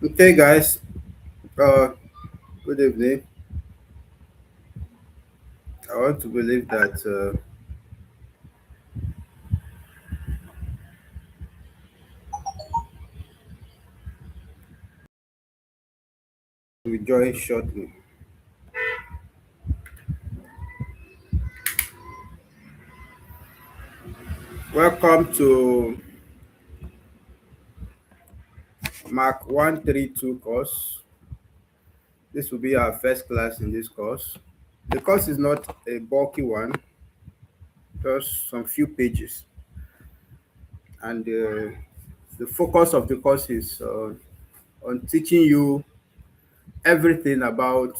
Okay, guys. Uh, Good evening. I want to believe that we join shortly. Welcome to Mark 132 course. This will be our first class in this course. The course is not a bulky one, just some few pages, and the focus of the course is on teaching you everything about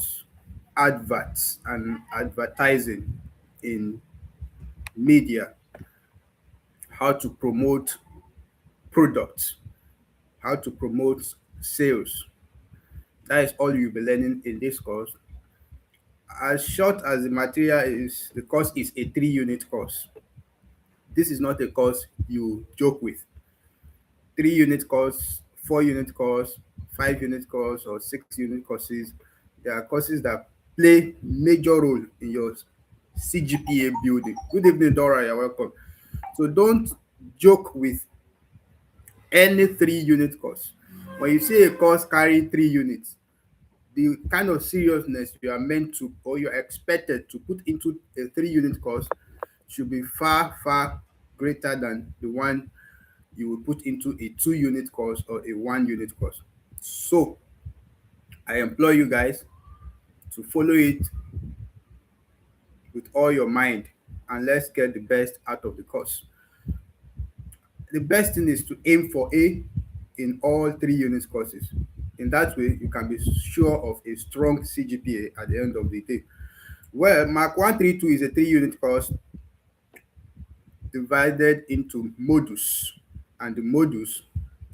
adverts and advertising in media, how to promote products, how to promote sales. That is all you'll be learning in this course. As short as the material is, the course is a 3 unit course. This is not a course you joke with. 3 unit course, 4 unit course, 5 unit course, or 6 unit courses. There are courses that play major role in your CGPA building. Good evening, Dora. You're welcome. So don't joke with any 3 unit course. When you say a course carry 3 units, the kind of seriousness you are meant to or you're expected to put into a 3 unit course should be far, far greater than the one you will put into a 2 unit course or a 1 unit course. So I implore you guys to follow it with all your mind and let's get the best out of the course. The best thing is to aim for A in all 3 unit courses. In that way, you can be sure of a strong CGPA at the end of the day. Well, Mark 132 is a 3 unit course divided into modules and the modules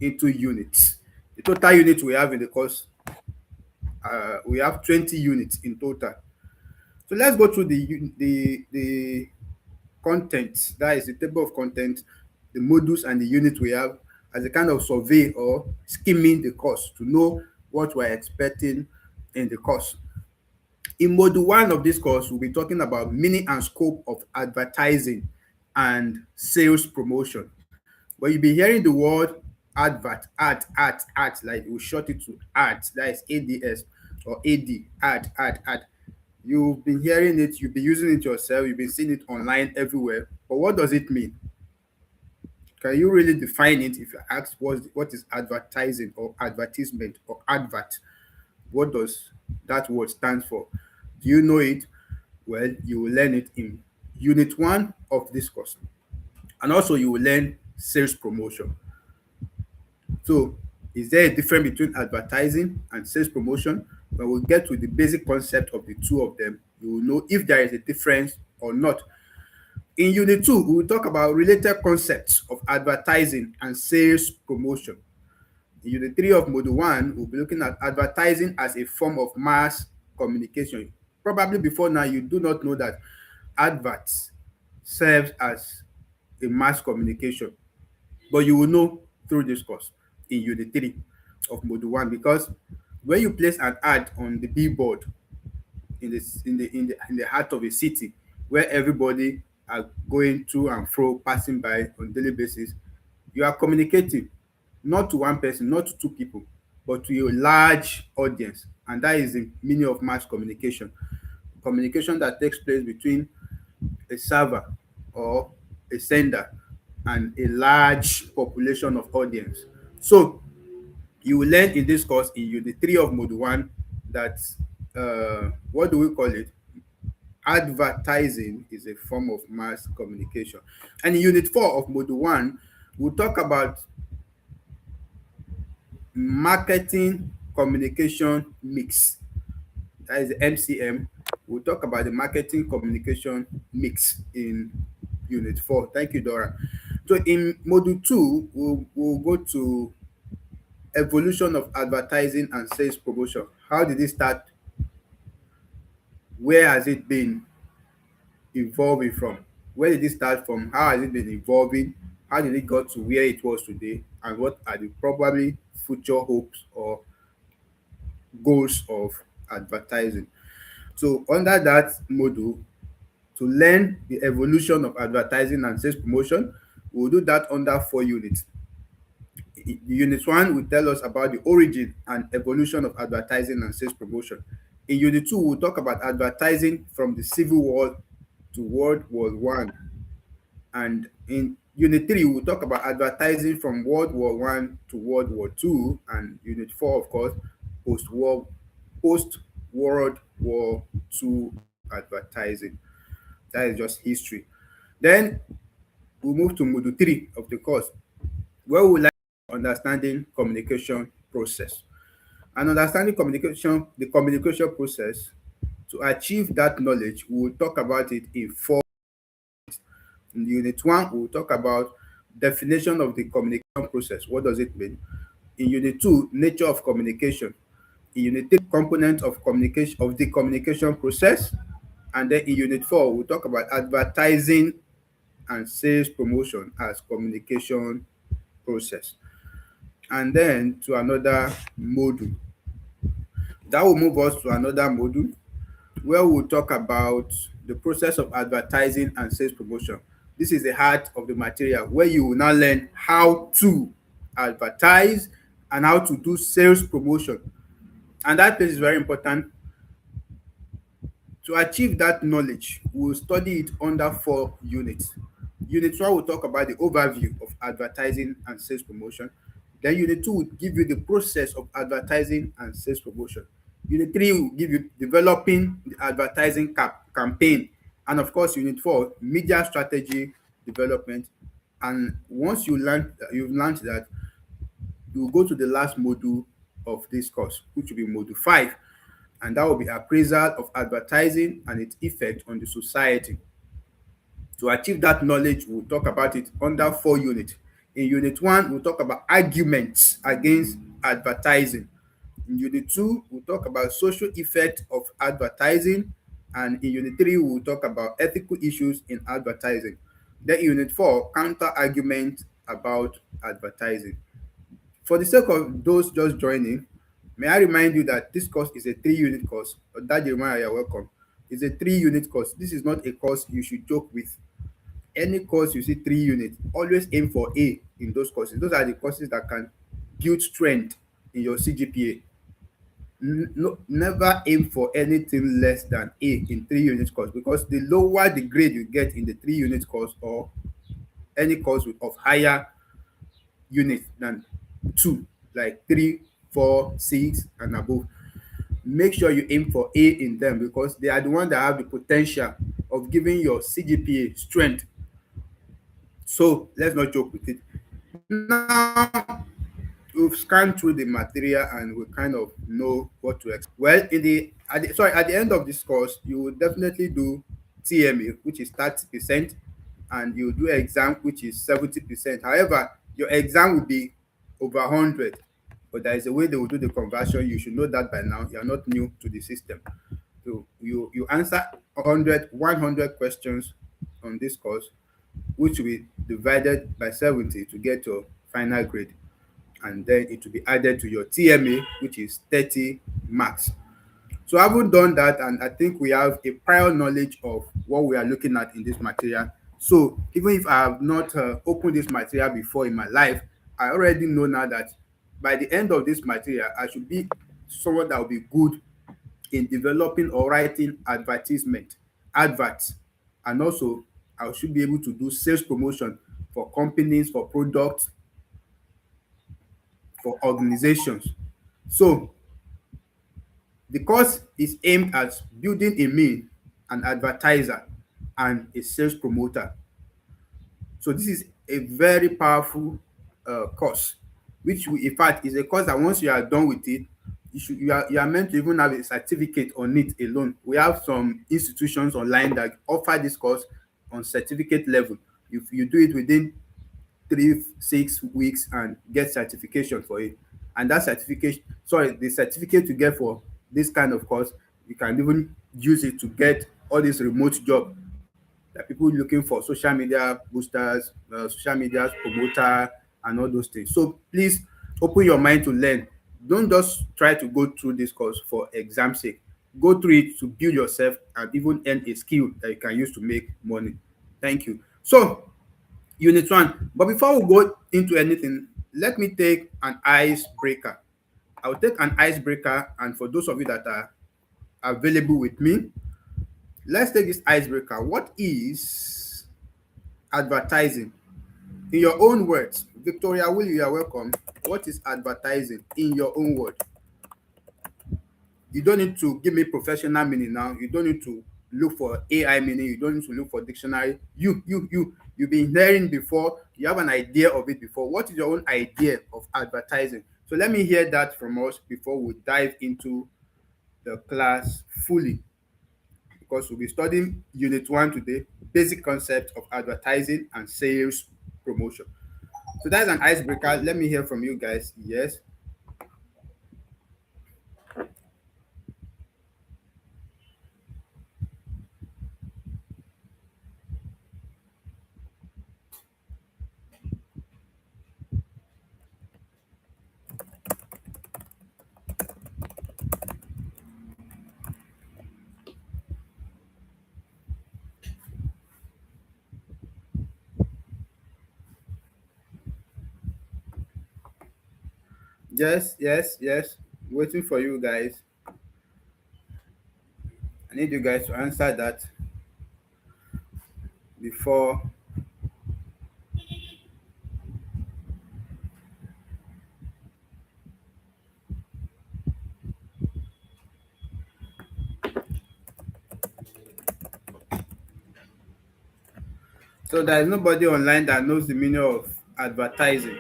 into units. The total units we have in the course, we have 20 units in total. So let's go through the content, that is the table of content, the modules and the units we have as a kind of survey or skimming the course to know what we're expecting in the course. In module one of this course, we'll be talking about meaning and scope of advertising and sales promotion. But you'll be hearing the word ad, like we short it to ads, that is ADS or AD, ad. You've been hearing it, you've been using it yourself, you've been seeing it online everywhere. But what does it mean? Can you really define it if you ask what is advertising or advertisement or advert? What does that word stand for? Do you know it? Well, you will learn it in unit one of this course. And also you will learn sales promotion. So is there a difference between advertising and sales promotion? When we get to the basic concept of the two of them, you will know if there is a difference or not. In unit two, we will talk about related concepts of advertising and sales promotion. In unit three of module one, we'll be looking at advertising as a form of mass communication. Probably before now, you do not know that adverts serves as a mass communication, but you will know through this course in unit three of module one because when you place an ad on the billboard in the heart of a city where everybody are going to and fro, passing by on daily basis, you are communicating not to one person, not to two people, but to a large audience, and that is the meaning of mass communication. Communication that takes place between a server or a sender and a large population of audience. So you will learn in this course in unit three of module one that what do we call it? Advertising is a form of mass communication. And in unit four of module one, we'll talk about marketing communication mix. That is the MCM. We'll talk about the marketing communication mix in unit four. Thank you, Dora. So in module two, we'll go to evolution of advertising and sales promotion. How did it start? Where has it been evolving from? Where did it start from? How has it been evolving? How did it got to where it was today? And what are the probably future hopes or goals of advertising. So under that module, to learn the evolution of advertising and sales promotion, we'll do that under 4 units. Unit 1 will tell us about the origin and evolution of advertising and sales promotion. In Unit 2, we'll talk about advertising from the Civil War to World War I. And in Unit 3, we'll talk about advertising from World War I to World War II. And Unit 4, of course, post-World War II advertising. That is just history. Then we'll move to Module 3 of the course, where we like understanding communication process. And understanding the communication process, to achieve that knowledge, we will talk about it in 4. In Unit 1, we will talk about definition of the communication process. What does it mean? In Unit 2, nature of communication. In Unit 3, components of communication of the communication process. And then in Unit 4, we'll talk about advertising and sales promotion as communication process. And then to another module. That will move us to another module where we'll talk about the process of advertising and sales promotion. This is the heart of the material, where you will now learn how to advertise and how to do sales promotion. And that place is very important. To achieve that knowledge, we'll study it under 4 units. Unit 1 will talk about the overview of advertising and sales promotion. Then Unit 2 will give you the process of advertising and sales promotion. Unit 3 will give you developing the advertising campaign. And of course, Unit 4, media strategy development. And once you've learned that, you will go to the last module of this course, which will be Module 5. And that will be appraisal of advertising and its effect on the society. To achieve that knowledge, we'll talk about it under 4 units. In Unit 1, we'll talk about arguments against advertising. In Unit 2, we'll talk about social effect of advertising. And in Unit 3, we'll talk about ethical issues in advertising. Then in Unit 4, counter argument about advertising. For the sake of those just joining, may I remind you that this course is a 3 unit course. That Jeremiah, you're welcome. It's a 3 unit course. This is not a course you should joke with. Any course you see 3 units, always aim for A in those courses. Those are the courses that can build strength in your CGPA. No, never aim for anything less than A in 3 unit course, because the lower the grade you get in the 3 unit course, or any course of higher unit than 2, like 3, 4, 6 and above, make sure you aim for A in them, because they are the ones that have the potential of giving your CGPA strength. So let's not joke with it. Now we've scanned through the material and we kind of know what to expect. Well, at the end of this course, you will definitely do TMA, which is 30%, and you do exam, which is 70%. However, your exam will be over 100, but there is a way they will do the conversion. You should know that by now. You are not new to the system. So you answer 100 questions on this course, which will be divided by 70 to get your final grade. And then it will be added to your TMA, which is 30 marks. So having done that, and I think we have a prior knowledge of what we are looking at in this material. So even if I have not opened this material before in my life, I already know now that by the end of this material, I should be someone that will be good in developing or writing adverts, and also I should be able to do sales promotion for companies, for products, for organizations. So the course is aimed at building a me, an advertiser, and a sales promoter. So this is a very powerful course, which in fact is a course that once you are done with it, you are meant to even have a certificate on it alone. We have some institutions online that offer this course on certificate level. If you do it within 3 6 weeks and get certification for it, and that certificate, sorry, the certificate you get for this kind of course, you can even use it to get all this remote job that people looking for, social media boosters, social media promoter, and all those things. So please open your mind to learn. Don't just try to go through this course for exam sake. Go through it to build yourself and even earn a skill that you can use to make money. Thank you. So, unit one. But before we go into anything, let me take an icebreaker. I will take an icebreaker, and for those of you that are available with me, let's take this icebreaker. What is advertising? In your own words, Victoria Will, you are welcome. What is advertising in your own word? You don't need to give me professional meaning now. You don't need to look for AI meaning. You don't need to look for dictionary. You've been hearing before. You have an idea of it before. What is your own idea of advertising? So let me hear that from us before we dive into the class fully, because we'll be studying unit one today, basic concept of advertising and sales promotion. So that's an icebreaker. Let me hear from you guys. Yes. Yes, yes, yes. Waiting for you guys. I need you guys to answer that before. So there is nobody online that knows the meaning of advertising.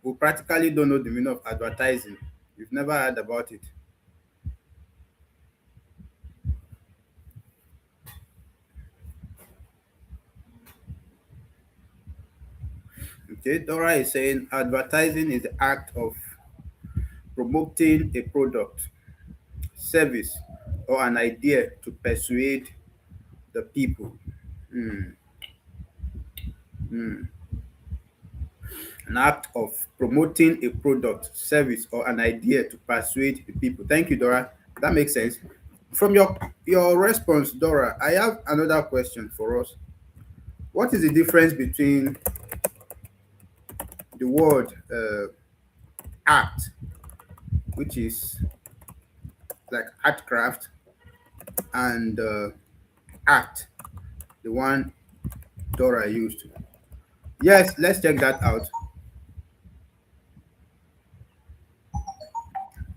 You practically don't know the meaning of advertising. You've never heard about it. Okay, Dora is saying advertising is the act of promoting a product, service, or an idea to persuade the people. Hmm. Hmm. An act of promoting a product, service, or an idea to persuade the people. Thank you, Dora. That makes sense. From your response, Dora, I have another question for us. What is the difference between the word art, which is like art craft, and act, the one Dora used? Yes, let's check that out.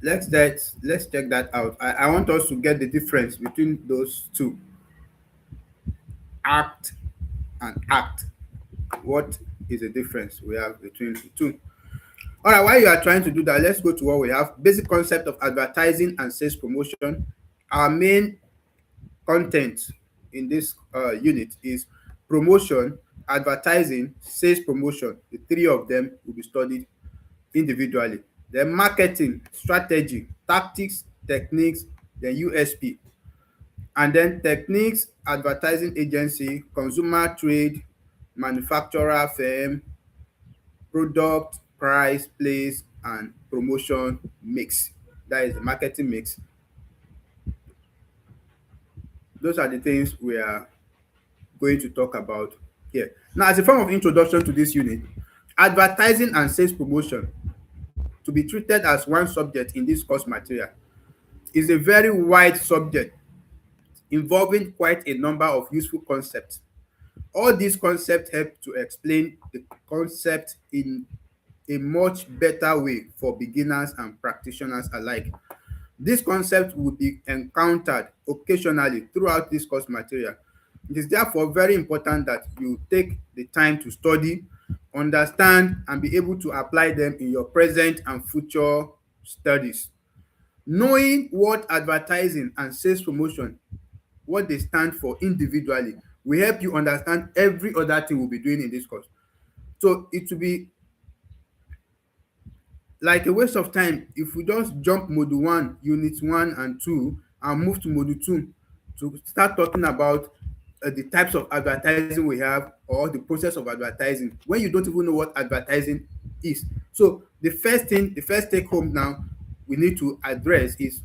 Let's check that out. I want us to get the difference between those two, act and act. What is the difference we have between the two? All right, while you are trying to do that, let's go to what we have. Basic concept of advertising and sales promotion. Our main content in this unit is promotion, advertising, sales promotion. The three of them will be studied individually. Then marketing, strategy, tactics, techniques, then USP. And then techniques, advertising agency, consumer trade, manufacturer firm, product, price, place, and promotion mix. That is the marketing mix. Those are the things we are going to talk about here. Now, as a form of introduction to this unit, advertising and sales promotion, to be treated as one subject in this course material, is a very wide subject involving quite a number of useful concepts. All these concepts help to explain the concept in a much better way for beginners and practitioners alike. This concept will be encountered occasionally throughout this course material. It is therefore very important that you take the time to study, understand, and be able to apply them in your present and future studies. Knowing what advertising and sales promotion, what they stand for individually, will help you understand every other thing we'll be doing in this course. So it will be like a waste of time if we just jump module one, unit one and two, and move to module two to start talking about the types of advertising we have or the process of advertising when you don't even know what advertising is. So the first take home now we need to address is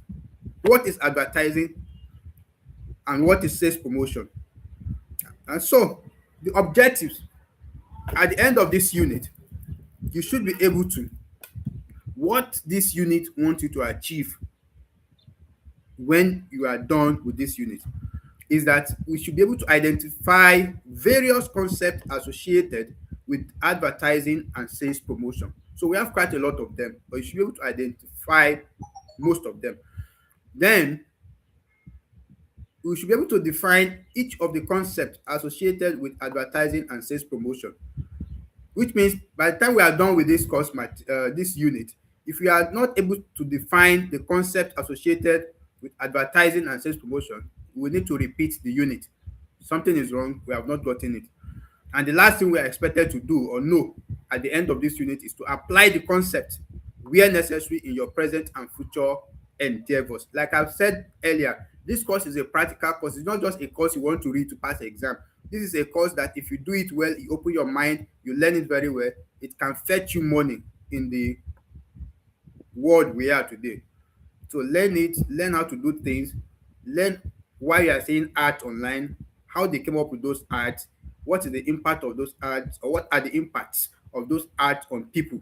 what is advertising and what is sales promotion. And so the objectives at the end of this unit, you should be able to what this unit wants you to achieve when you are done with this unit is that we should be able to identify various concepts associated with advertising and sales promotion. So we have quite a lot of them, but you should be able to identify most of them. Then we should be able to define each of the concepts associated with advertising and sales promotion, which means by the time we are done with this this unit, if we are not able to define the concept associated with advertising and sales promotion, we need to repeat the unit. Something is wrong, we have not gotten it. And the last thing we are expected to do or know at the end of this unit is to apply the concept where necessary in your present and future endeavors. Like I've said earlier, this course is a practical course. It's not just a course you want to read to pass the exam. This is a course that if you do it well, you open your mind, you learn it very well, it can fetch you money in the world we are today. So learn it, learn how to do things, learn why you are seeing art online, how they came up with those arts, what is the impact of those arts, or what are the impacts of those arts on people.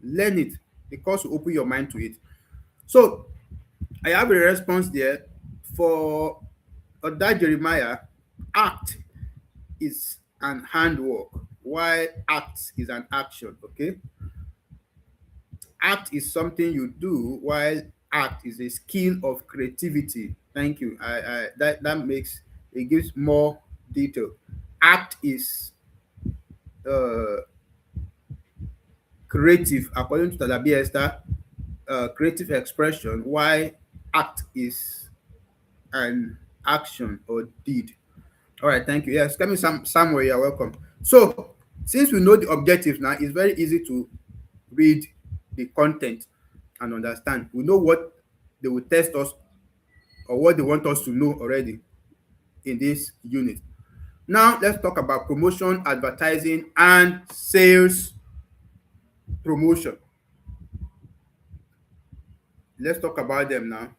Learn it because you open your mind to it. So I have a response there for Oda Jeremiah. Act is an handwork, while act is an action. Okay, act is something you do, while act is a skill of creativity. Thank you. That makes it gives more detail. Act is uh, creative, according to Tadabi Esther, creative expression, while act is an action or deed. All right, thank you. Yes, coming somewhere. You're welcome. So, since we know the objectives now, it's very easy to read the content and understand. We know what they will test us or what they want us to know already in this unit. Now, let's talk about promotion, advertising, and sales promotion. Let's talk about them now.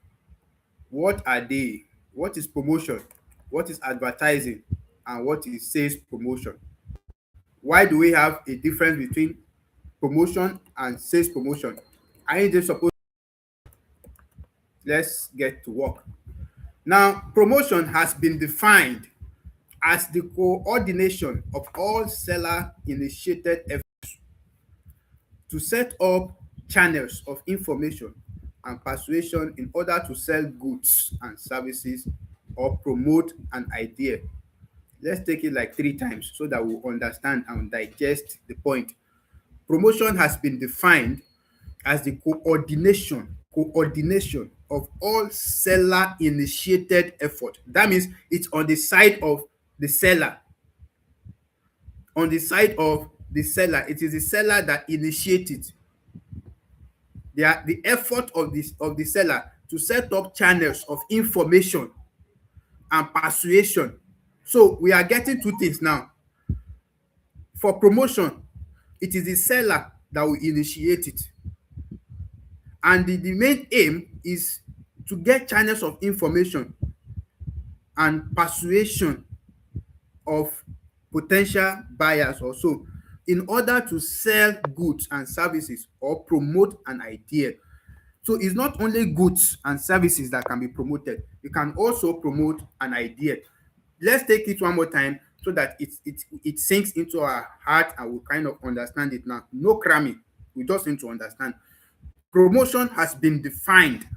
What are they? What is promotion? What is advertising? And what is sales promotion? Why do we have a difference between promotion and sales promotion? I just suppose let's get to work. Now, promotion has been defined as the coordination of all seller initiated efforts to set up channels of information and persuasion in order to sell goods and services or promote an idea. Let's take it like 3 times so that we understand and digest the point. Promotion has been defined as the coordination of all seller initiated effort. That means it's on the side of the seller. On the side of the seller, it is the seller that initiates it. The effort of the seller to set up channels of information and persuasion. So we are getting 2 things now. For promotion, it is the seller that will initiate it. And the main aim is to get channels of information and persuasion of potential buyers or so in order to sell goods and services or promote an idea. So it's not only goods and services that can be promoted, you can also promote an idea. Let's take it one more time so that it sinks into our heart and we kind of understand it now. No cramming, we just need to understand. Promotion has been defined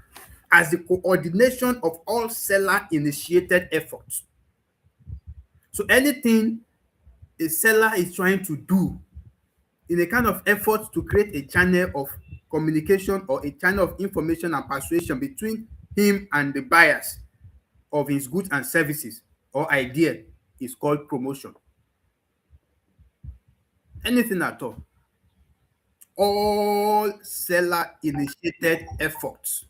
as the coordination of all seller initiated efforts. So anything a seller is trying to do in a kind of effort to create a channel of communication or a channel of information and persuasion between him and the buyers of his goods and services or idea is called promotion. Anything at all. All seller initiated efforts.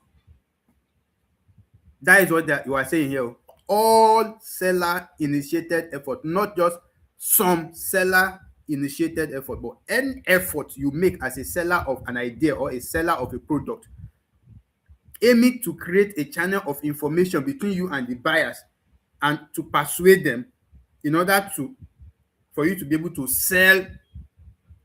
That is what you are saying here. All seller initiated effort, not just some seller initiated effort, but any effort you make as a seller of an idea or a seller of a product aiming to create a channel of information between you and the buyers and to persuade them in order to for you to be able to sell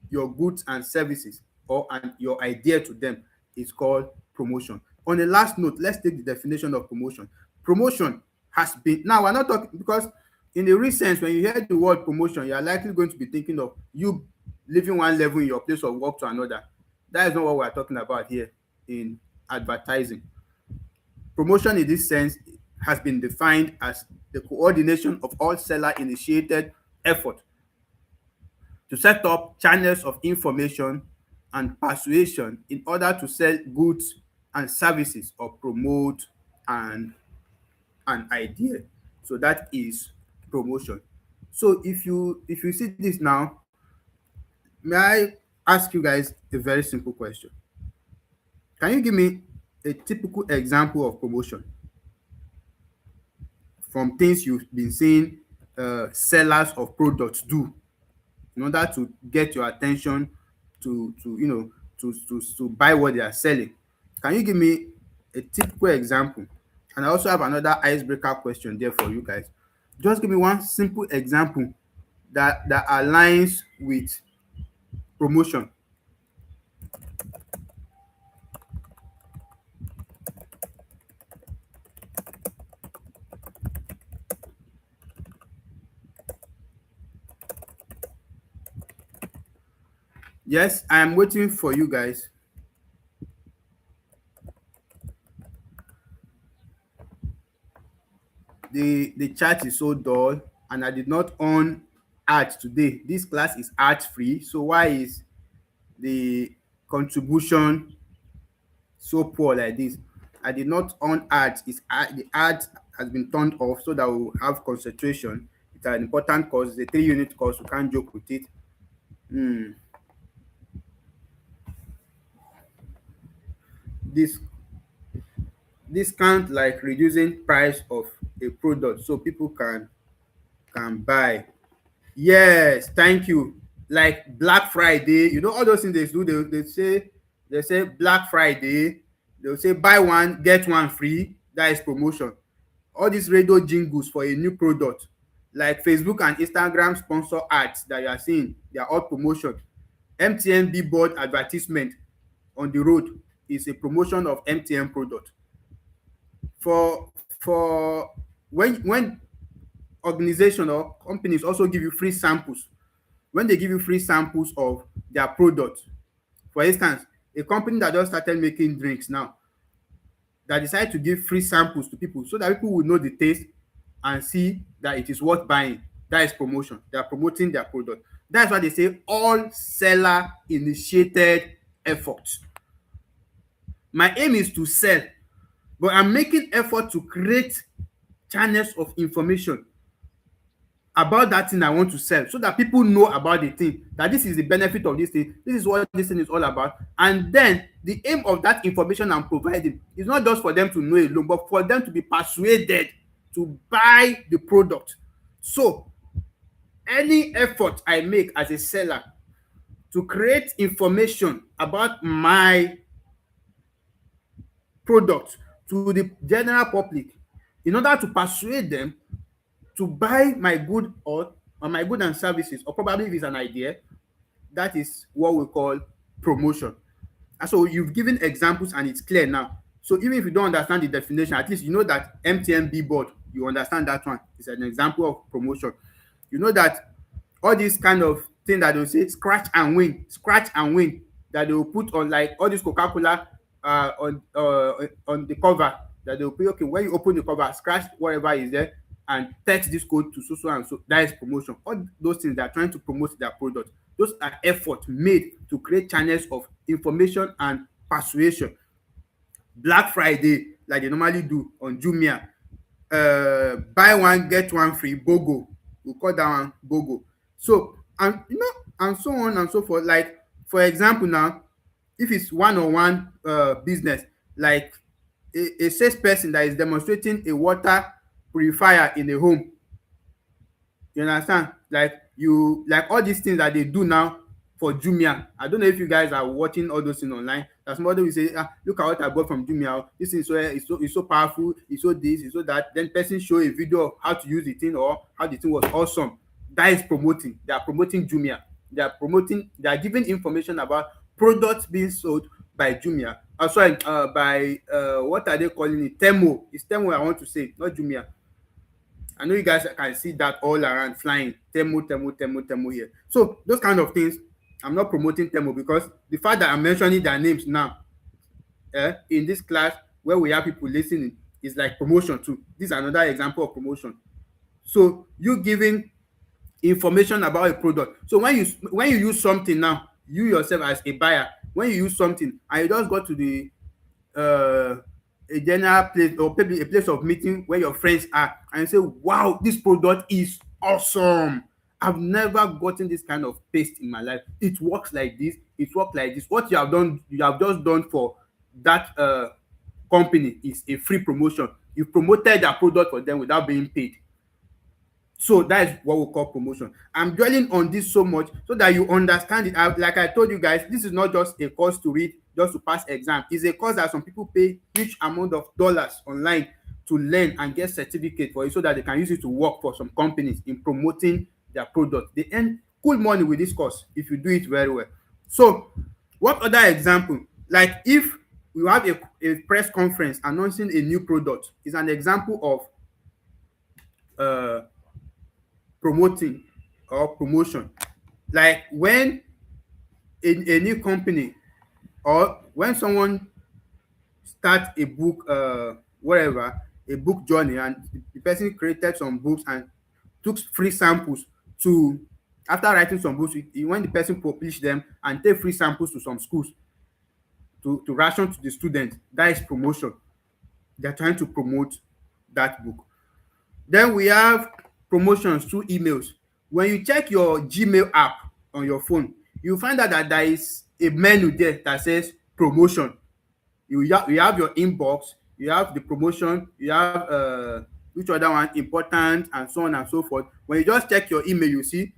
your goods and services or and your idea to them is called promotion. On the last note, let's take the definition of promotion. Promotion has been, now we're not talking, because in the real sense, when you hear the word promotion, you are likely going to be thinking of you leaving one level in your place of work to another. That is not what we're talking about here in advertising. Promotion in this sense has been defined as the coordination of all seller initiated effort to set up channels of information and persuasion in order to sell goods and services or promote an idea. So that is promotion. So if you see this now, may I ask you guys a very simple question? Can you give me a typical example of promotion from things you've been seeing sellers of products do in order to get your attention to to buy what they are selling? Can you give me a typical example? And I also have another icebreaker question there for you guys. Just give me one simple example that aligns with promotion. Yes, I am waiting for you guys. The chat is so dull and I did not on art today. This class is art free, so why is the contribution so poor like this? I did not on art. The art has been turned off so that we'll have concentration. It's an important course. It's a 3-unit course. We can't joke with it. Hmm. This this can't like reducing price of a product so people can buy. Yes, thank you. Like Black Friday, all those things they do. They say Black Friday. They'll say buy one get one free. That is promotion. All these radio jingles for a new product, like Facebook and Instagram sponsor ads that you are seeing, they are all promotion. MTN billboard advertisement on the road is a promotion of MTN product. For when organization or companies also give you free samples, when they give you free samples of their product, for instance, a company that just started making drinks now, that decide to give free samples to people so that people will know the taste and see that it is worth buying. That is promotion. They are promoting their product. That's why they say all seller initiated efforts. My aim is to sell, but I'm making effort to create channels of information about that thing I want to sell so that people know about the thing, that this is the benefit of this thing, this is what this thing is all about. And then the aim of that information I'm providing is not just for them to know alone, but for them to be persuaded to buy the product. So any effort I make as a seller to create information about my product to the general public in order to persuade them to buy my good or my good and services, or probably if it's an idea, that is what we call promotion. And so you've given examples and it's clear now. So even if you don't understand the definition, at least you know that MTN billboard, you understand that one is an example of promotion. You know that all these kind of thing that they'll say scratch and win, that they will put on like all this Coca-Cola on the cover, that they'll put, okay, when you open the cover, scratch whatever is there and text this code to so and so. That is promotion. All those things, they are trying to promote their product. Those are efforts made to create channels of information and persuasion. Black Friday, like they normally do on Jumia, buy one get one free, BOGO. We call that one BOGO. So and so on and so forth. Like for example now, if it's one-on-one business, like a salesperson that is demonstrating a water purifier in a home, You understand? Like all these things that they do now for Jumia. I don't know if you guys are watching all those things online. That somebody will say, look at what I bought from Jumia. Oh. This is so it's so powerful, it's so this, it's so that. Then person show a video of how to use the thing or how the thing was awesome. That is promoting. They are promoting Jumia. They are giving information about products being sold by Jumia. Sorry, by what are they calling it? Temo. It's Temo I want to say, not Jumia. I know you guys can see that all around flying. Temu, Temu, Temu, Temu here. So those kind of things, I'm not promoting Temu because the fact that I'm mentioning their names now in this class where we have people listening is like promotion too. This is another example of promotion. So you giving information about a product. So when you use something now, you yourself as a buyer, when you use something and you just go to the uh, a general place or maybe a place of meeting where your friends are and you say, wow, this product is awesome. I've never gotten this kind of paste in my life. It works like this, it works like this. What you have done, you have just done for that company is a free promotion. You promoted their product for them without being paid. So that is what we call promotion. I'm dwelling on this so much so that you understand it. Like I told you guys, this is not just a course to read just to pass exam. It's a course that some people pay huge amount of dollars online to learn and get certificate for it so that they can use it to work for some companies in promoting their product. They earn cool money with this course if you do it very well. So what other example? Like if you have a press conference announcing a new product is an example of uh promoting or promotion. Like when a new company or when someone start a book whatever, a book journey, and the person created some books and took free samples to after writing some books, when the person publish them and take free samples to some schools to ration to the students, that is promotion. They're trying to promote that book. Then we have promotions through emails. When you check your Gmail app on your phone, you find out that there is a menu there that says promotion. You have your inbox, you have the promotion, you have which other one important and so on and so forth. When you just check your email, you see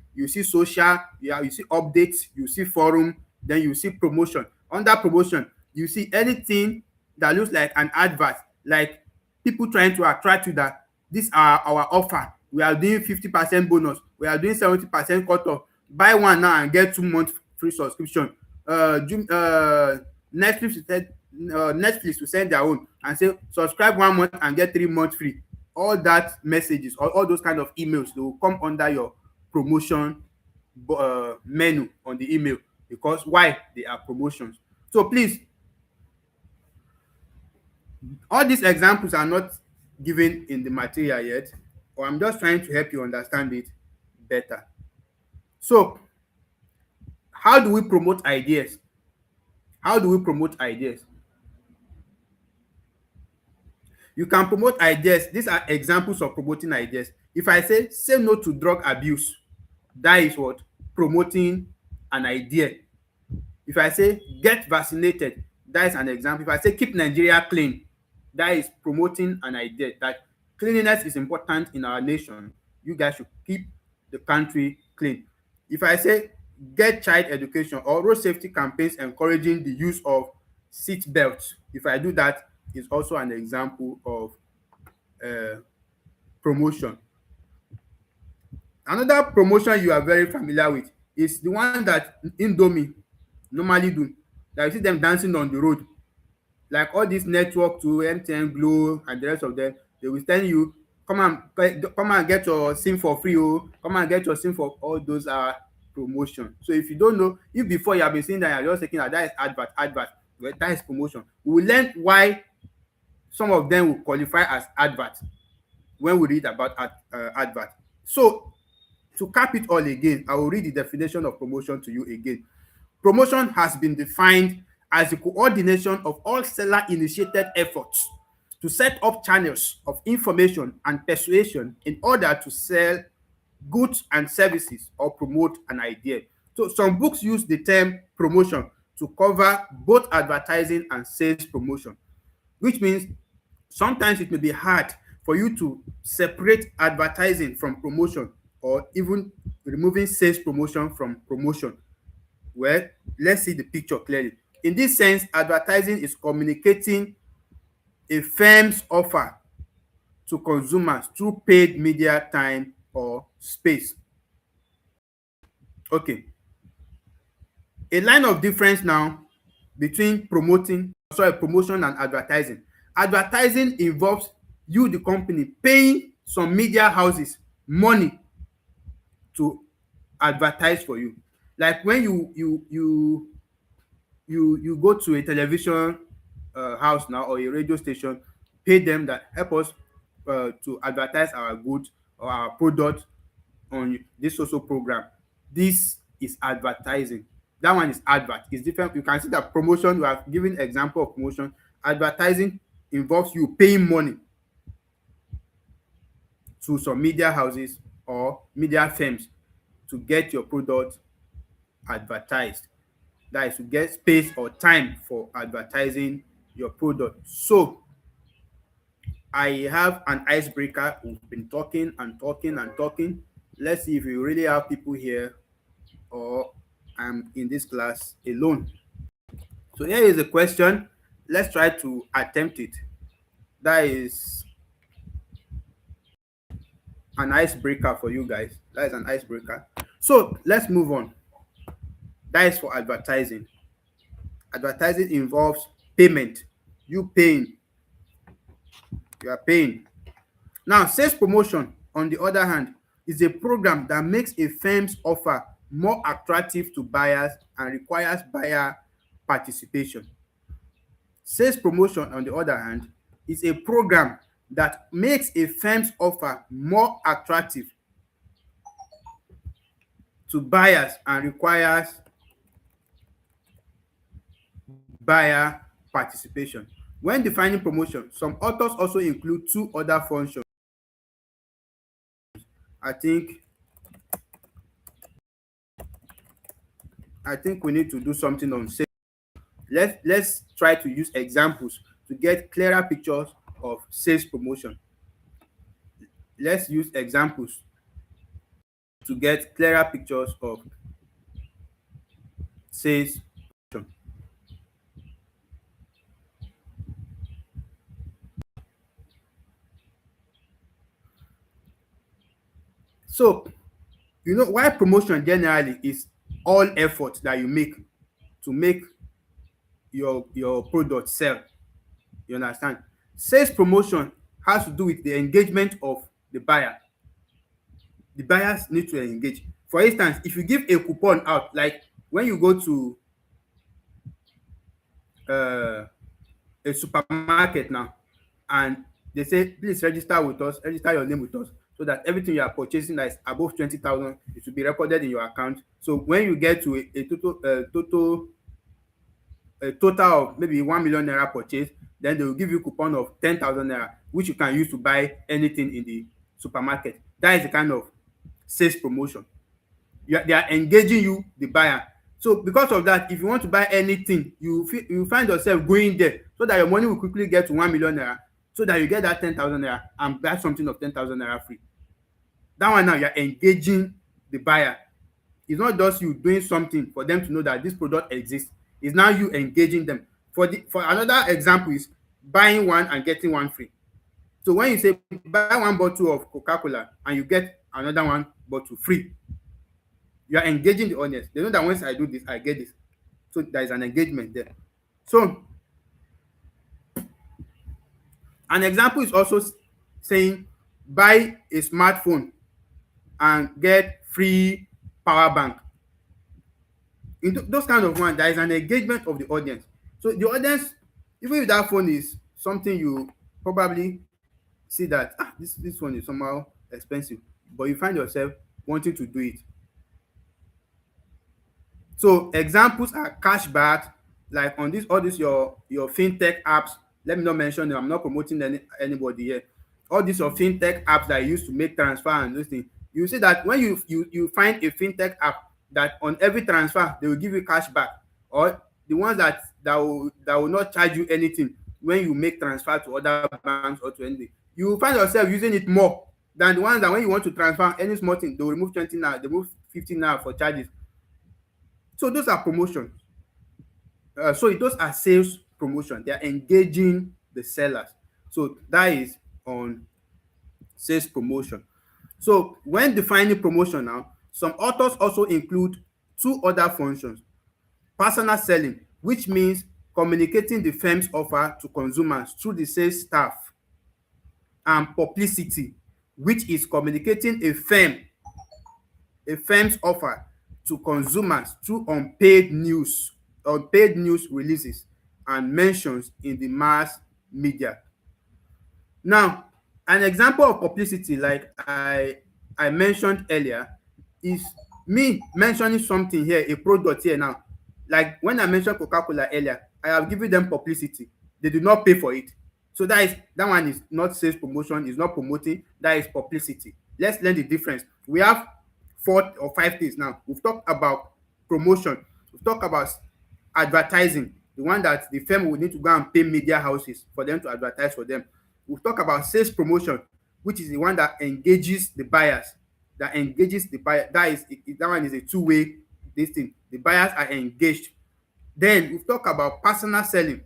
social, you see updates, you see forum, then you see promotion. Under promotion, you see anything that looks like an advert, like people trying to attract you that this are our offer. We are doing 50% bonus. We are doing 70% cut off. Buy one now and get 2 months free subscription. Netflix said Netflix will send their own and say subscribe 1 month and get 3 months free. All that messages or all those kind of emails, they will come under your promotion menu on the email because why? They are promotions. So please, all these examples are not given in the material yet, or I'm just trying to help you understand it better. So how do we promote ideas? How do we promote ideas? You can promote ideas. These are examples of promoting ideas. If I say no to drug abuse, that is what? Promoting an idea. If I say get vaccinated, that is an example. If I say keep Nigeria clean, that is promoting an idea that cleanliness is important in our nation. You guys should keep the country clean. If I say get child education or road safety campaigns encouraging the use of seat belts, if I do that, is also an example of promotion. Another promotion you are very familiar with is the one that Indomie normally do. That you see them dancing on the road. Like all this network to MTN, Glo, and the rest of them, they will tell you, come and get your SIM for free, oh, come and get your SIM for all those are promotion. So if you don't know, if before you have been seeing that, you're just thinking that is advert, well, that is promotion. We will learn why some of them will qualify as advert when we read about advert. So to cap it all again, I will read the definition of promotion to you again. Promotion has been defined as the coordination of all seller-initiated efforts to set up channels of information and persuasion in order to sell goods and services or promote an idea. So some books use the term promotion to cover both advertising and sales promotion, which means sometimes it may be hard for you to separate advertising from promotion or even removing sales promotion from promotion. Well, let's see the picture clearly. In this sense, advertising is communicating a firm's offer to consumers through paid media time or space. Okay, a line of difference now between promotion and advertising. Advertising involves you, the company, paying some media houses money to advertise for you. Like when you go to a television house now, or a radio station, pay them that help us to advertise our goods or our product on this social program. This is advertising. That one is advert. It's different. You can see that promotion, we have given example of promotion. Advertising involves you paying money to some media houses or media firms to get your product advertised. That is to get space or time for advertising your product. So I have an icebreaker. We've been talking and talking and talking. Let's see if we really have people here, or I'm in this class alone. So here is a question. Let's try to attempt it. That is an icebreaker for you guys. That is an icebreaker. So let's move on. That is for advertising. Advertising involves payment. You paying. You are paying. Now, sales promotion, on the other hand, is a program that makes a firm's offer more attractive to buyers and requires buyer participation. Sales promotion, on the other hand, is a program that makes a firm's offer more attractive to buyers and requires buyer participation. When defining promotion, some authors also include two other functions. I think we need to do something on sales. Let's try to use examples to get clearer pictures of sales promotion. Let's use examples to get clearer pictures of sales promotion. So, you know why promotion generally is all effort that you make to make your product sell. You understand? Sales promotion has to do with the engagement of the buyer. The buyers need to engage. For instance, if you give a coupon out, like when you go to a supermarket now, and they say, please register with us, register your name with us, so that everything you are purchasing that is above 20,000, it will be recorded in your account. So when you get to a total of maybe 1 million naira purchase, then they will give you coupon of 10,000 naira, which you can use to buy anything in the supermarket. That is the kind of sales promotion. They are engaging you, the buyer. So because of that, if you want to buy anything, you find yourself going there, so that your money will quickly get to 1 million naira, so that you get that 10,000 naira and buy something of 10,000 naira free. That one now, you are engaging the buyer. It's not just you doing something for them to know that this product exists. It's now you engaging them. For another example is buying one and getting one free. So when you say buy one bottle of Coca-Cola and you get another one bottle free, you are engaging the audience. They know that once I do this, I get this. So there is an engagement there. So an example is also saying buy a smartphone and get free power bank. In those kind of ones, there is an engagement of the audience. So the audience, even if that phone is something you probably see that this phone is somehow expensive, but you find yourself wanting to do it. So examples are cashback, like on all these your fintech apps. Let me not mention them. I'm not promoting anybody here. All these your fintech apps that you use to make transfer and those things. You see that when you find a fintech app that on every transfer they will give you cashback, or the ones that will not charge you anything when you make transfer to other banks or to anything, you will find yourself using it more than the ones that when you want to transfer any small thing, they will remove 20 naira, they remove 15 naira for charges. So those are promotions. So those are sales promotion. They are engaging the sellers. So that is on sales promotion. So when defining promotion now, some authors also include two other functions: personal selling, which means communicating the firm's offer to consumers through the sales staff, and publicity, which is communicating a firm's offer to consumers through unpaid news releases and mentions in the mass media. Now, an example of publicity, like I mentioned earlier, is me mentioning something here, a product here now. Like when I mentioned Coca-Cola earlier, I have given them publicity. They did not pay for it. So that one is not sales promotion, is not promoting, that is publicity. Let's learn the difference. We have 4 or 5 things now. We've talked about promotion, we've talked about advertising, the one that the firm will need to go and pay media houses for them to advertise for them. We've talked about sales promotion, which is the one that engages the buyers, that one is a two-way this thing. The buyers are engaged. Then we've talked about personal selling.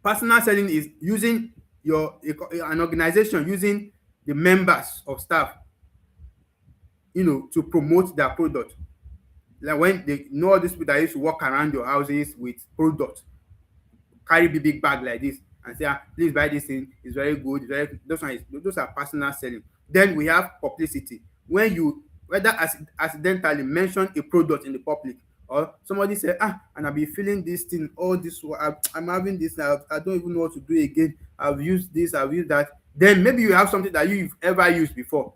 Personal selling is using an organization using the members of staff, to promote their product. Like when they know all these people that used to walk around your houses with products, carry big bag like this and say, please buy this thing, it's very good, it's very, those are personal selling. Then we have publicity, when you whether accidentally mention a product in the public, or somebody say, and I've been feeling this thing all this while, I'm having this, I don't even know what to do again, I've used this, I've used that. Then maybe you have something that you've ever used before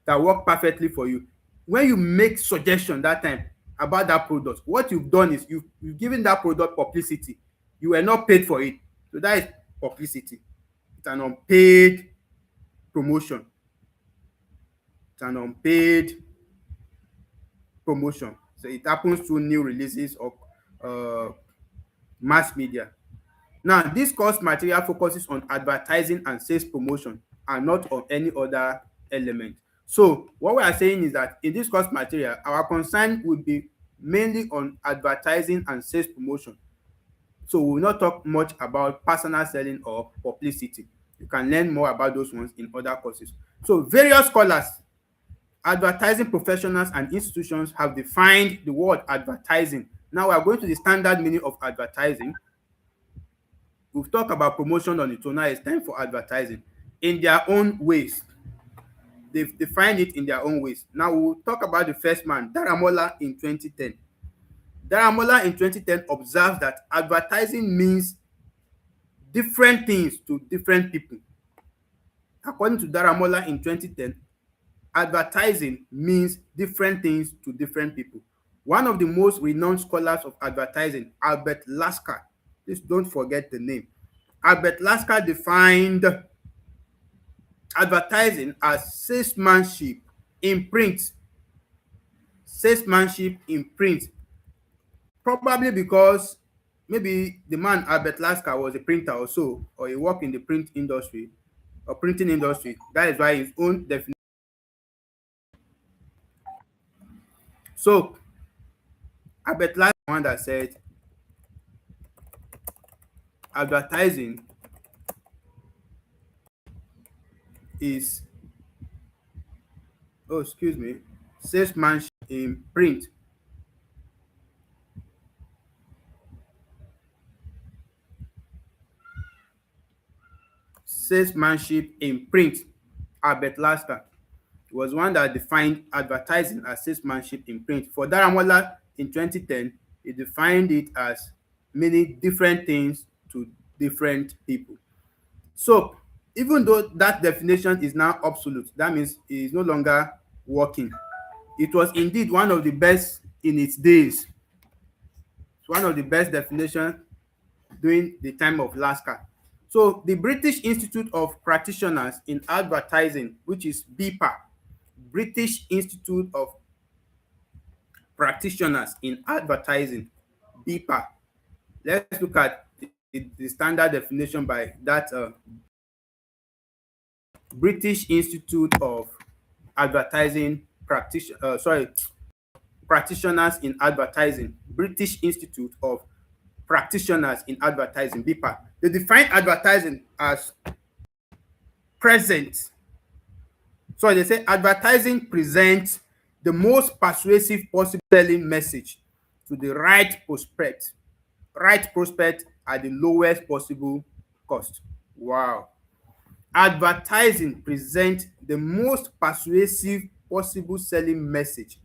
that work perfectly for you. When you make suggestion that time about that product, what you've done is you've given that product publicity. You were not paid for it. So that is publicity. It's an unpaid promotion. It's an unpaid promotion. So it happens through new releases of mass media. Now, this course material focuses on advertising and sales promotion and not on any other element. So what we are saying is that in this course material, our concern will be mainly on advertising and sales promotion. So we will not talk much about personal selling or publicity. You can learn more about those ones in other courses. So various scholars, advertising professionals and institutions have defined the word advertising. Now we are going to the standard meaning of advertising. We've talked about promotion on it, so now it's time for advertising in their own ways. They've defined it in their own ways. Now we'll talk about the first man, Daramola, in 2010. Daramola in 2010 observes that advertising means different things to different people. According to Daramola in 2010, advertising means different things to different people. One of the most renowned scholars of advertising, Albert Lasker, please don't forget the name. Albert Lasker defined advertising as salesmanship in print. Salesmanship in print. Probably because maybe the man Albert Lasker was a printer or so, or he worked in the print industry or printing industry. That is why his own definition. So Albert Lasker is the one that said advertising is salesmanship in print. Salesmanship in print. Albert Lasker was one that defined advertising as salesmanship in print. For Daramola in 2010, he defined it as meaning different things to different people. So even though that definition is now obsolete, that means it is no longer working. It was indeed one of the best in its days. It's one of the best definitions during the time of Lasker. So the British Institute of Practitioners in Advertising, which is BIPA, British Institute of Practitioners in Advertising, BIPA. Let's look at the standard definition by that British Institute of Advertising Practitioners in Advertising, British Institute of Practitioners in Advertising, BIPA. They define advertising as present. So they say advertising presents the most persuasive possible selling message to the right prospect at the lowest possible cost. Wow. Advertising presents the most persuasive possible selling message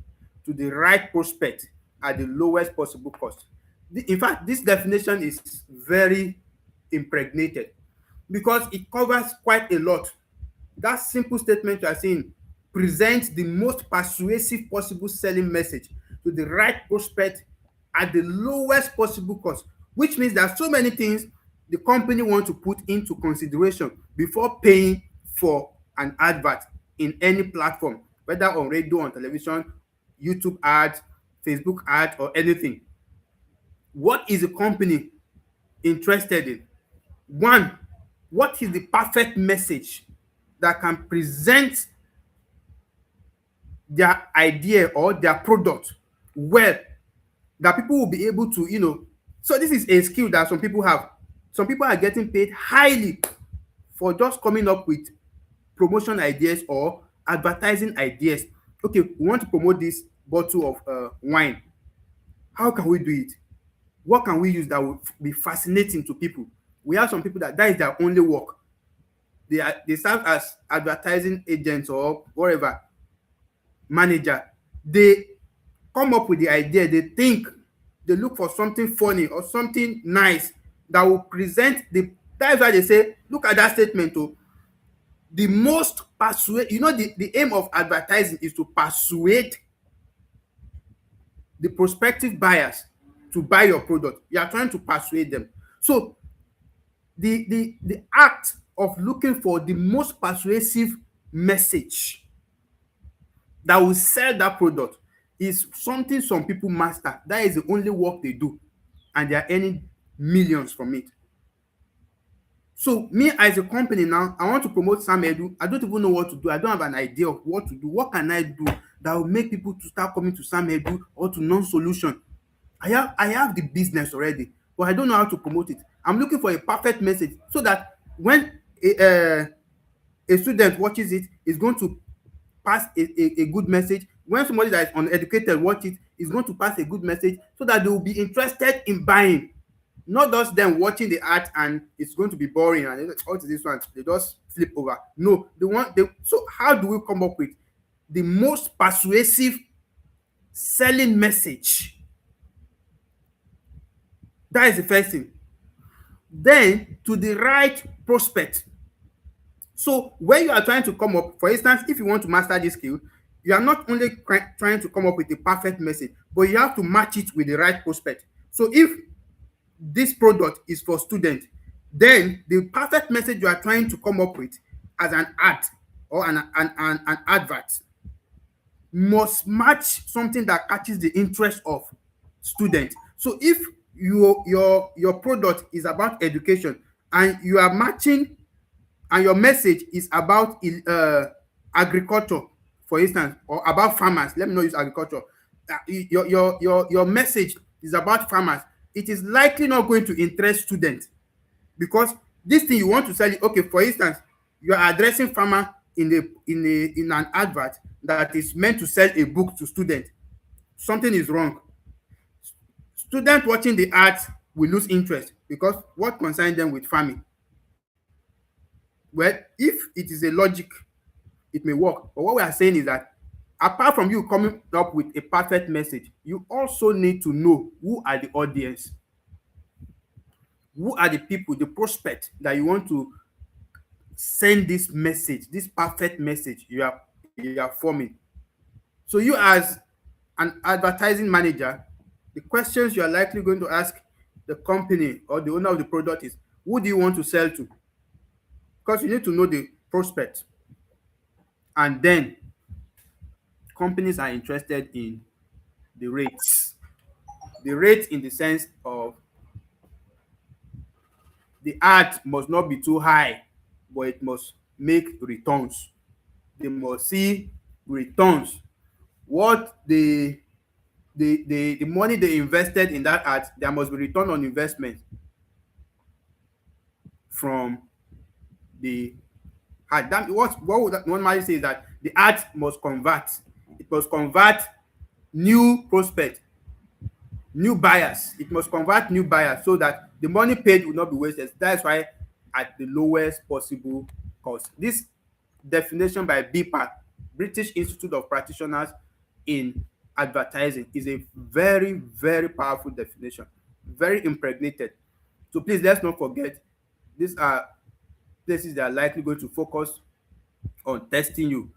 to the right prospect at the lowest possible cost. In fact, this definition is very impregnated because it covers quite a lot. That simple statement you are saying presents the most persuasive possible selling message to the right prospect at the lowest possible cost, which means there are so many things the company want to put into consideration before paying for an advert in any platform, whether on radio, on television, YouTube ads, Facebook ads, or anything. What is the company interested in? One, what is the perfect message that can present their idea or their product well, that people will be able to, so this is a skill that some people have. Some people are getting paid highly for just coming up with promotion ideas or advertising ideas. Okay, we want to promote this bottle of wine. How can we do it? What can we use that will be fascinating to people? We have some people that is their only work. They serve as advertising agents or whatever, manager. They come up with the idea, they look for something funny or something nice that will present that's why they say, look at that statement. The most persuade, the aim of advertising is to persuade the prospective buyers to buy your product. You are trying to persuade them. So the act of looking for the most persuasive message that will sell that product is something some people master. That is the only work they do, and they are earning millions from it. So me as a company now, I want to promote Sam Edu. I don't even know what to do. I don't have an idea of what to do. What can I do that will make people to start coming to Sam Edu or to Non-Solution? I have the business already, but I don't know how to promote it. I'm looking for a perfect message so that when a student watches it, is going to pass a good message. When somebody that is uneducated watch it, is going to pass a good message so that they will be interested in buying. Not just them watching the ad and it's going to be boring and what is this one? They just flip over. No, so how do we come up with the most persuasive selling message? That is the first thing. Then to the right prospect. So when you are trying to come up, for instance, if you want to master this skill, you are not only trying to come up with a perfect message, but you have to match it with the right prospect. So if this product is for students, then the perfect message you are trying to come up with as an ad or an advert must match something that catches the interest of students. So if your product is about education and you are matching, and your message is about agriculture, for instance, or about farmers, let me not use agriculture. Your message is about farmers, it is likely not going to interest students, because this thing you want to sell, okay, for instance, you are addressing farmer in an advert that is meant to sell a book to students. Something is wrong. Students watching the ads will lose interest because what concerns them with farming? Well, if it is a logic, it may work. But what we are saying is that apart from you coming up with a perfect message, you also need to know who are the audience, who are the people, the prospect that you want to send this message, this perfect message you are forming. So you as an advertising manager, the questions you are likely going to ask the company or the owner of the product is, who do you want to sell to? Because you need to know the prospect. And then companies are interested in the rates. The rate in the sense of the ad must not be too high, but it must make returns. They must see returns. What the money they invested in that art, there must be return on investment from the art. That what would one might say is that the art must convert. It must convert new prospect, new buyers. It must convert new buyers so that the money paid will not be wasted. That's why at the lowest possible cost. This definition by BPAC, British Institute of Practitioners in Advertising, is a very, very powerful definition, very impregnated. So please let's not forget, these are places that are likely going to focus on testing you.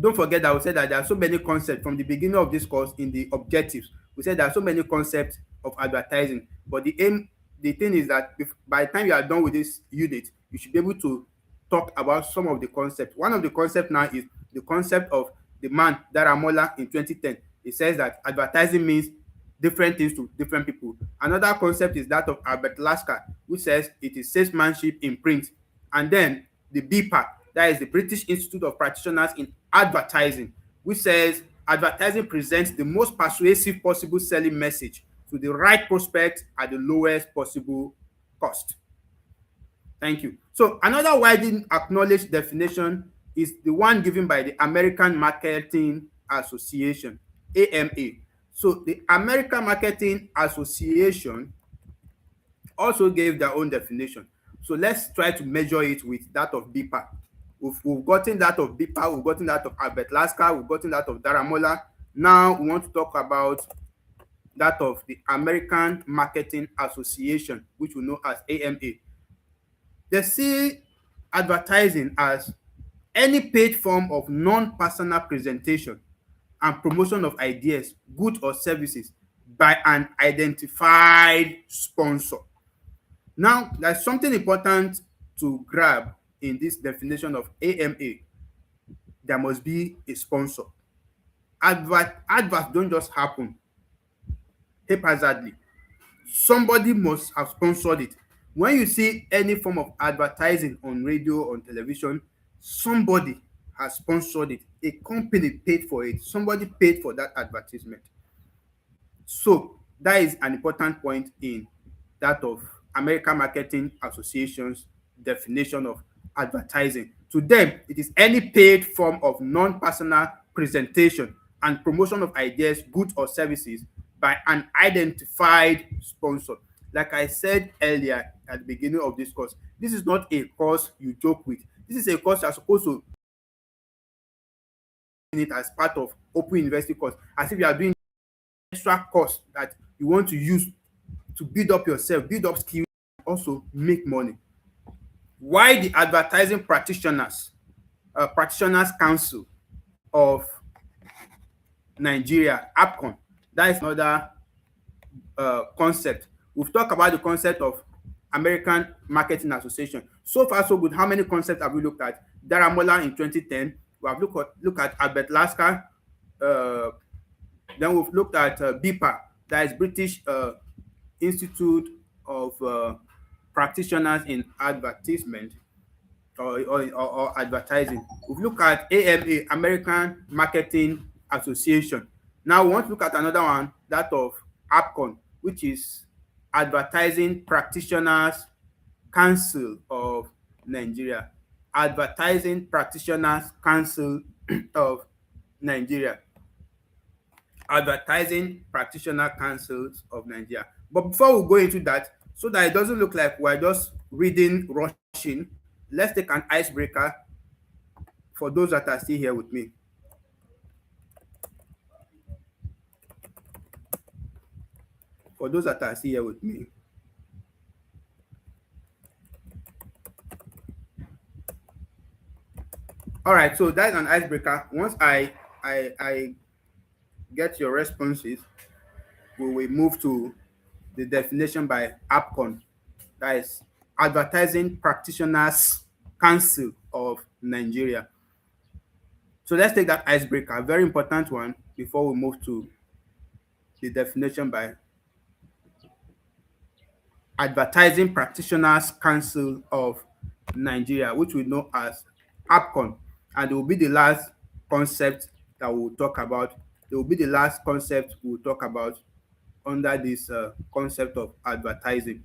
Don't forget that we said that there are so many concepts from the beginning of this course in the objectives. We said there are so many concepts of advertising, but the thing is that by the time you are done with this unit, you should be able to talk about some of the concepts. One of the concepts now is the concept of the man Daramola in 2010. It says that advertising means different things to different people. Another concept is that of Albert Lasker, which says it is salesmanship in print. And then the BPAC, that is the British Institute of Practitioners in Advertising, which says advertising presents the most persuasive possible selling message to the right prospect at the lowest possible cost. Thank you. So another widely acknowledged definition is the one given by the American Marketing Association, AMA. So the American Marketing Association also gave their own definition. So let's try to measure it with that of BPAC. We've gotten that of BPAC, we've gotten that of Albert Lasker, we've gotten that of Daramola. Now we want to talk about that of the American Marketing Association, which we know as AMA. They see advertising as any paid form of non-personal presentation and promotion of ideas, goods or services by an identified sponsor. Now, there's something important to grab in this definition of AMA. There must be a sponsor. Adverts don't just happen haphazardly. Somebody must have sponsored it. When you see any form of advertising on radio, on television, somebody has sponsored it. A company paid for it. Somebody paid for that advertisement. So that is an important point in that of American Marketing Association's definition of advertising. To them, it is any paid form of non-personal presentation and promotion of ideas, goods, or services by an identified sponsor. Like I said earlier at the beginning of this course, this is not a course you joke with. This is a course you're supposed to do it as part of Open University course, as if you are doing extra course that you want to use to build up yourself, build up skills, and also make money. Why the Advertising Practitioners Council of Nigeria, APCON, that is another concept. We've talked about the concept of American Marketing Association. So far, so good. How many concepts have we looked at? Daramola in 2010. We have looked at Albert Lasker. Then we've looked at BPA, that is British Institute of Practitioners in Advertisement or Advertising. We've looked at AMA, American Marketing Association. Now we want to look at another one, that of APCON, which is Advertising Practitioners Council of Nigeria. Advertising Practitioners Council of Nigeria. Advertising Practitioner Councils of Nigeria. But before we go into that, so that it doesn't look like we're just reading, rushing, let's take an icebreaker for those that are still here with me. For those that are still here with me. All right, so that's an icebreaker. Once I get your responses, we will move to the definition by APCON, that is Advertising Practitioners Council of Nigeria. So let's take that icebreaker, a very important one, before we move to the definition by Advertising Practitioners Council of Nigeria, which we know as APCON, and it will be the last concept that we'll talk about. It will be the last concept we'll talk about under this concept of advertising.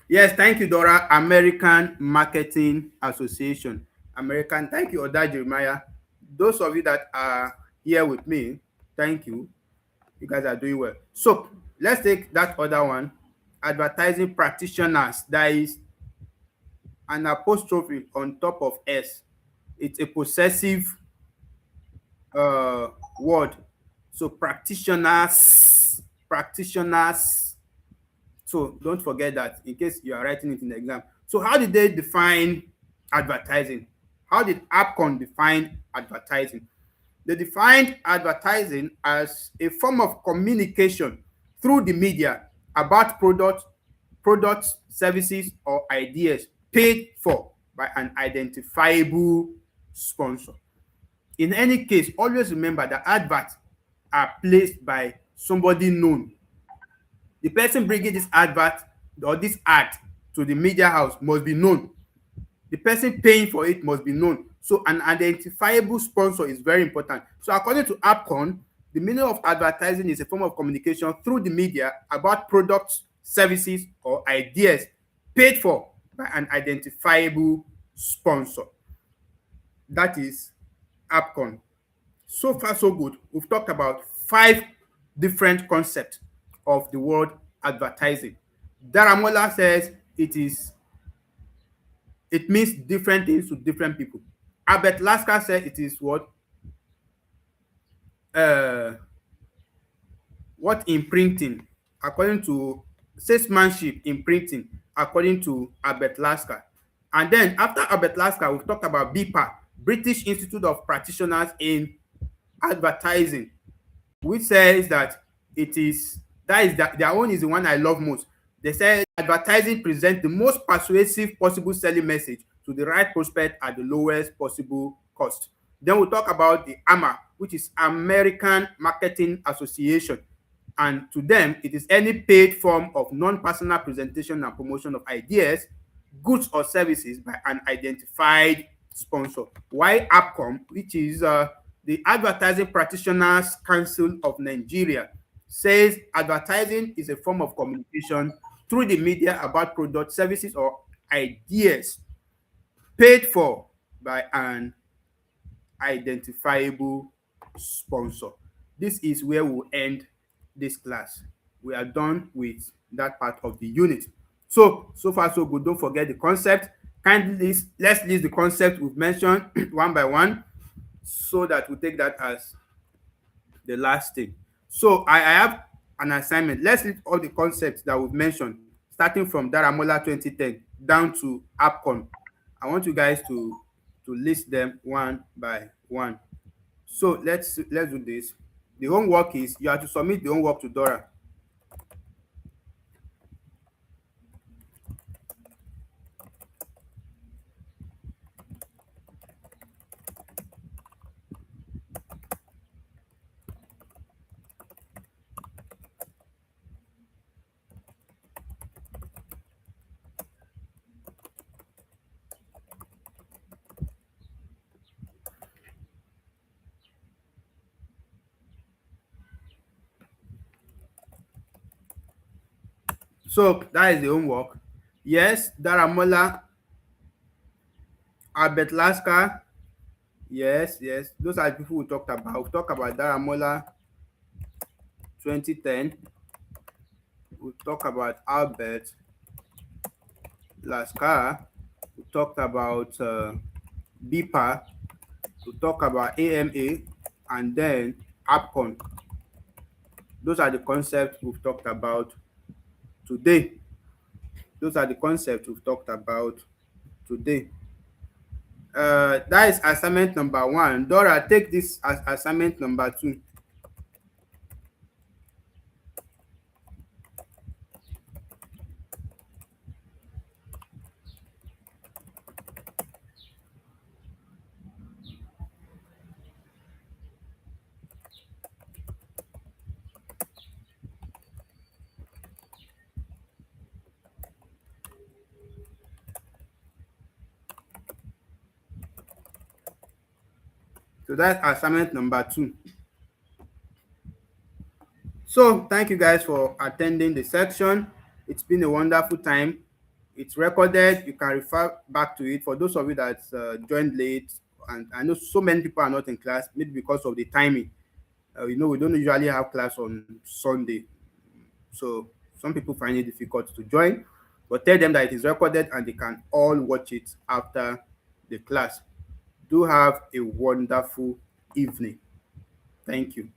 Yes, thank you, Dora. American Marketing Association. American, thank you, Oda Jeremiah. Those of you that are here with me, thank you. You guys are doing well. So let's take that other one. Advertising practitioners. There is an apostrophe on top of S. It's a possessive uh, word. So practitioners, practitioners. So don't forget that in case you are writing it in the exam. So how did they define advertising? How did APCON define advertising? They defined advertising as a form of communication through the media about products, services, or ideas paid for by an identifiable sponsor. In any case, always remember that adverts are placed by somebody known. The person bringing this advert or this ad to the media house must be known. The person paying for it must be known. So an identifiable sponsor is very important. So according to APCON, the meaning of advertising is a form of communication through the media about products, services, or ideas paid for by an identifiable sponsor. That is APCON. So far, so good. We've talked about 5 different concepts of the word advertising. Daramola says it means different things to different people. Albert Lasker said it is uh, what imprinting, according to salesmanship in printing, according to Albert Lasker. And then after Albert Lasker, we've talked about BIPA, British Institute of Practitioners in Advertising, which says that their own is the one I love most. They say advertising presents the most persuasive possible selling message to the right prospect at the lowest possible cost. Then we'll talk about the AMA, which is American Marketing Association. And to them, it is any paid form of non-personal presentation and promotion of ideas, goods, or services by an identified sponsor. Why APCOM, which is the Advertising Practitioners Council of Nigeria, says advertising is a form of communication through the media about products, services, or ideas paid for by an identifiable sponsor. This is where we'll end this class. We are done with that part of the unit. So far so good. Don't forget the concept. Kindly let's list the concept we've mentioned one by one so that we take that as the last thing. So I have an assignment. Let's list all the concepts that we've mentioned, starting from Daramola 2010 down to APCON. I want you guys to list them one by one. So let's do this. The homework is you have to submit the homework to Dora. So that is the homework. Yes, Daramola, Albert Lasker. Yes. Those are the people we talked about. We talked about Daramola 2010. We talked about Albert Lasker. We talked about BIPA. We talked about AMA, and then APCON. Those are the concepts we've talked about today. Those are the concepts we've talked about today. That is assignment number 1. Dora, take this as assignment number 2. So that's assignment number 2. So thank you guys for attending the section. It's been a wonderful time. It's recorded. You can refer back to it. For those of you that joined late, and I know so many people are not in class, maybe because of the timing. We don't usually have class on Sunday, so some people find it difficult to join. But tell them that it is recorded and they can all watch it after the class. Do have a wonderful evening. Thank you.